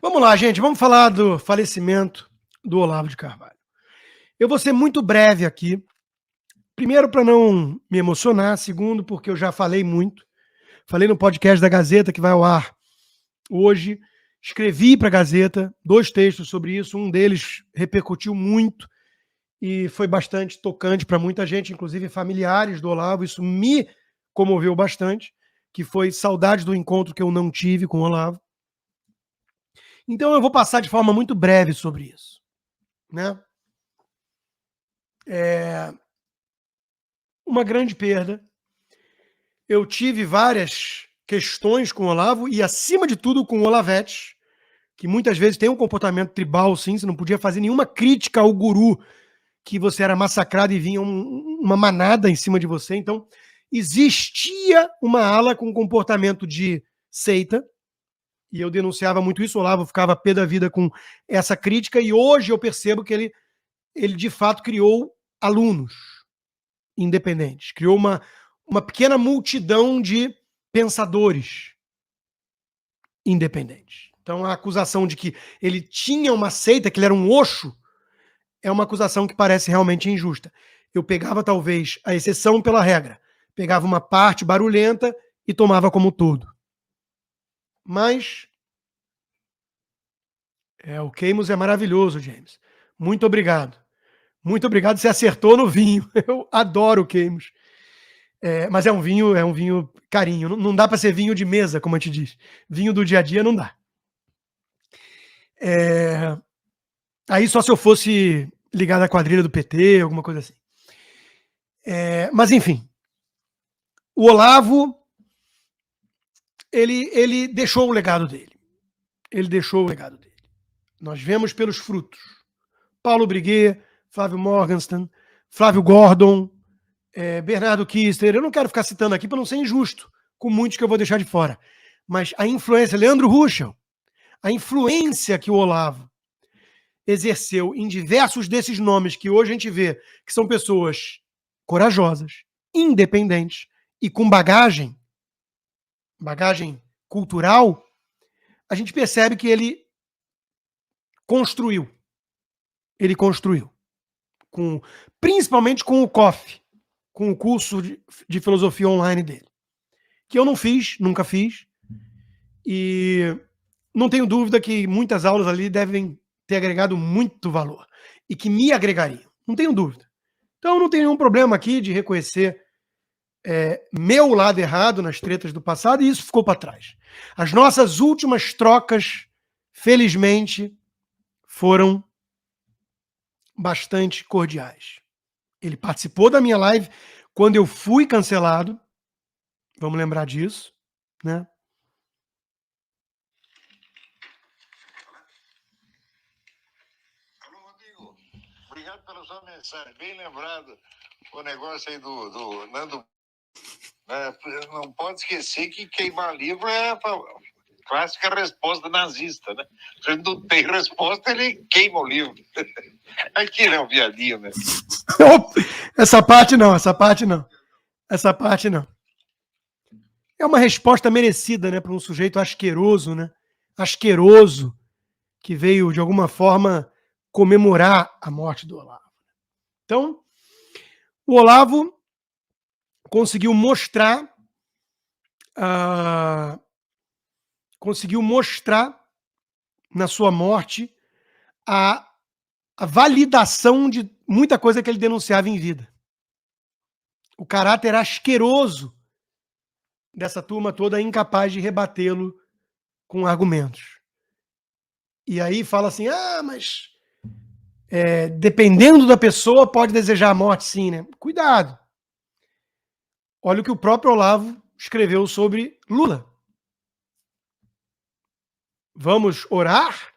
Vamos lá, gente, vamos falar do falecimento do Olavo de Carvalho. Eu vou ser muito breve aqui. Primeiro, para não me emocionar. Segundo, porque eu já falei muito. Falei no podcast da Gazeta, que vai ao ar hoje. Escrevi para a Gazeta 2 textos sobre isso. Um deles repercutiu muito e foi bastante tocante para muita gente, inclusive familiares do Olavo. Isso me comoveu bastante, que foi saudade do encontro que eu não tive com o Olavo. Então eu vou passar de forma muito breve sobre isso, né? Uma grande perda. Eu tive várias questões com o Olavo e, acima de tudo, com o Olavete, que muitas vezes tem um comportamento tribal, sim. Você não podia fazer nenhuma crítica ao guru, que você era massacrado e vinha uma manada em cima de você. Então, existia uma ala com comportamento de seita, e eu denunciava muito isso. O Olavo ficava pé da vida com essa crítica, e hoje eu percebo que ele de fato criou alunos independentes, criou uma pequena multidão de pensadores independentes. Então, a acusação de que ele tinha uma seita, que ele era um Osho, é uma acusação que parece realmente injusta. Eu pegava, talvez, a exceção pela regra. Pegava uma parte barulhenta e tomava como todo. Mas o Queimos é maravilhoso, James. Muito obrigado. Muito obrigado, você acertou no vinho. Eu adoro o Queimos. Mas é um vinho carinho. Não dá para ser vinho de mesa, como a gente diz. Vinho do dia a dia não dá. Aí só se eu fosse ligado à quadrilha do PT, alguma coisa assim. Mas enfim, o Olavo, ele deixou o legado dele. Ele deixou o legado dele. Nós vemos pelos frutos. Paulo Briguet, Flávio Morgenstern, Flávio Gordon, Bernardo Kister. Eu não quero ficar citando aqui para não ser injusto com muitos que eu vou deixar de fora. Mas a influência, Leandro Ruschel, a influência que o Olavo exerceu em diversos desses nomes que hoje a gente vê que são pessoas corajosas, independentes e com bagagem cultural, a gente percebe que ele construiu. Ele construiu. Principalmente com o COF, com o curso de filosofia online dele. Que eu não fiz, nunca fiz. E não tenho dúvida que muitas aulas ali devem ter agregado muito valor. E que me agregariam. Não tenho dúvida. Então não tem nenhum problema aqui de reconhecer meu lado errado nas tretas do passado, e isso ficou para trás. As nossas últimas trocas, felizmente, foram bastante cordiais. Ele participou da minha live quando eu fui cancelado. Vamos lembrar disso, né? Alô, Rodrigo. Obrigado pela sua mensagem. Bem lembrado o negócio aí do Nando. Não pode esquecer que queimar livro é a clássica resposta nazista, né? Se ele não tem resposta, ele queima o livro. Aqui ele é um viadinho, né? Essa parte não. É uma resposta merecida, né, para um sujeito asqueroso, né? Asqueroso, que veio, de alguma forma, comemorar a morte do Olavo. Então, o Olavo conseguiu mostrar na sua morte a validação de muita coisa que ele denunciava em vida. O caráter asqueroso dessa turma toda, incapaz de rebatê-lo com argumentos. E aí fala assim, mas dependendo da pessoa pode desejar a morte, sim, né? Cuidado. Olha o que o próprio Olavo escreveu sobre Lula. Vamos orar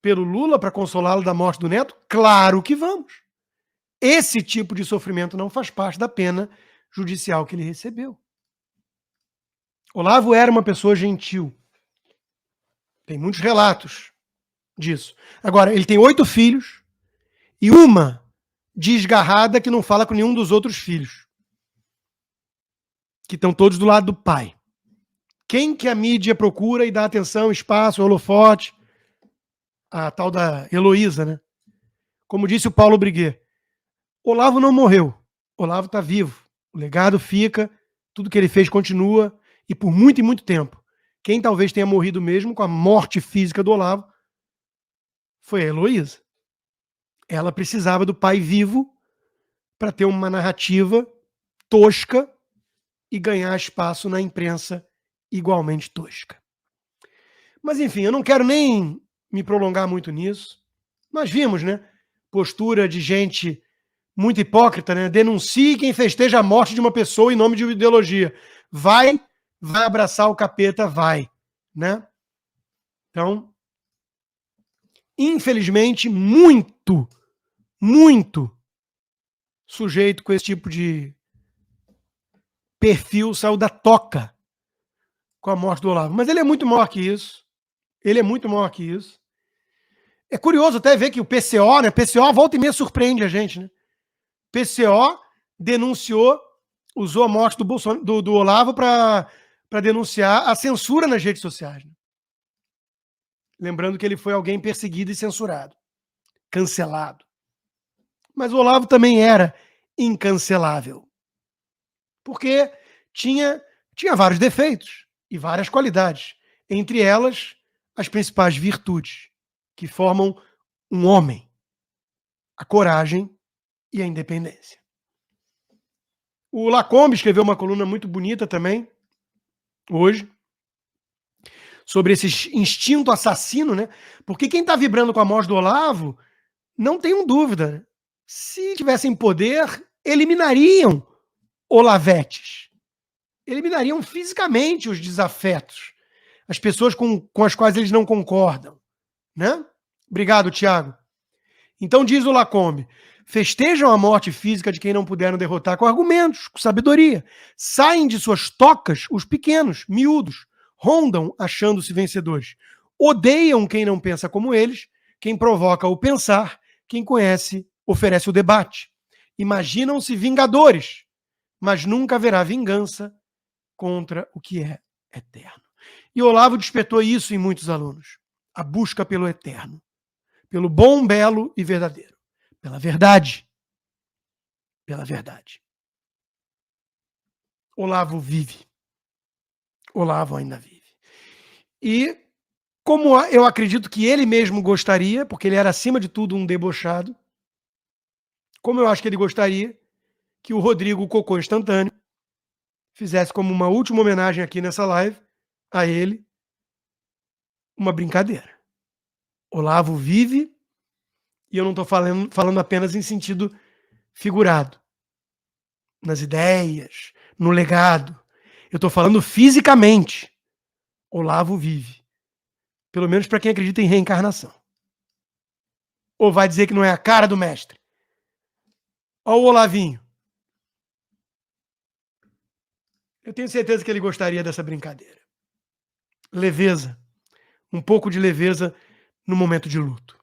pelo Lula para consolá-lo da morte do neto? Claro que vamos. Esse tipo de sofrimento não faz parte da pena judicial que ele recebeu. Olavo era uma pessoa gentil. Tem muitos relatos disso. Agora, ele tem 8 filhos e uma desgarrada que não fala com nenhum dos outros filhos, que estão todos do lado do pai. Quem que a mídia procura e dá atenção, espaço, holofote? a tal da Heloísa, né? Como disse o Paulo Briguet, Olavo não morreu, Olavo está vivo, o legado fica, tudo que ele fez continua, e por muito e muito tempo. Quem talvez tenha morrido mesmo com a morte física do Olavo foi a Heloísa. Ela precisava do pai vivo para ter uma narrativa tosca e ganhar espaço na imprensa igualmente tosca. Mas enfim, eu não quero nem me prolongar muito nisso. Nós vimos, né? Postura de gente muito hipócrita, né? Denuncie quem festeja a morte de uma pessoa em nome de uma ideologia. Vai abraçar o capeta, vai, né? Então, infelizmente, muito sujeito com esse tipo de perfil saiu da toca com a morte do Olavo. Mas ele é muito maior que isso. Ele é muito maior que isso. É curioso até ver que o PCO, né? PCO volta e meia surpreende a gente, né? PCO denunciou, usou a morte do Olavo para denunciar a censura nas redes sociais. Né? Lembrando que ele foi alguém perseguido e censurado, cancelado. Mas o Olavo também era incancelável. Porque tinha vários defeitos e várias qualidades. Entre elas, as principais virtudes que formam um homem: a coragem e a independência. O Lacombe escreveu uma coluna muito bonita também, hoje, sobre esse instinto assassino, né? Porque quem está vibrando com a morte do Olavo, não tenham dúvida, se tivessem poder, eliminariam Olavetes. Eliminariam fisicamente os desafetos, as pessoas com as quais eles não concordam, né? Obrigado, Tiago. Então diz o Lacombe, festejam a morte física de quem não puderam derrotar com argumentos, com sabedoria. Saem de suas tocas os pequenos, miúdos, rondam achando-se vencedores. Odeiam quem não pensa como eles, quem provoca o pensar, quem conhece oferece o debate. Imaginam-se vingadores, mas nunca haverá vingança contra o que é eterno. E Olavo despertou isso em muitos alunos. A busca pelo eterno, pelo bom, belo e verdadeiro. Pela verdade. Pela verdade. Olavo vive. Olavo ainda vive. E como eu acredito que ele mesmo gostaria, porque ele era acima de tudo um debochado, como eu acho que ele gostaria que o Rodrigo Cocô Instantâneo fizesse como uma última homenagem aqui nessa live a ele uma brincadeira. Olavo vive, e eu não estou falando apenas em sentido figurado, nas ideias, no legado. Eu estou falando fisicamente. Olavo vive. Pelo menos para quem acredita em reencarnação. Ou vai dizer que não é a cara do mestre? Olha o Olavinho. Eu tenho certeza que ele gostaria dessa brincadeira. Leveza. Um pouco de leveza no momento de luto.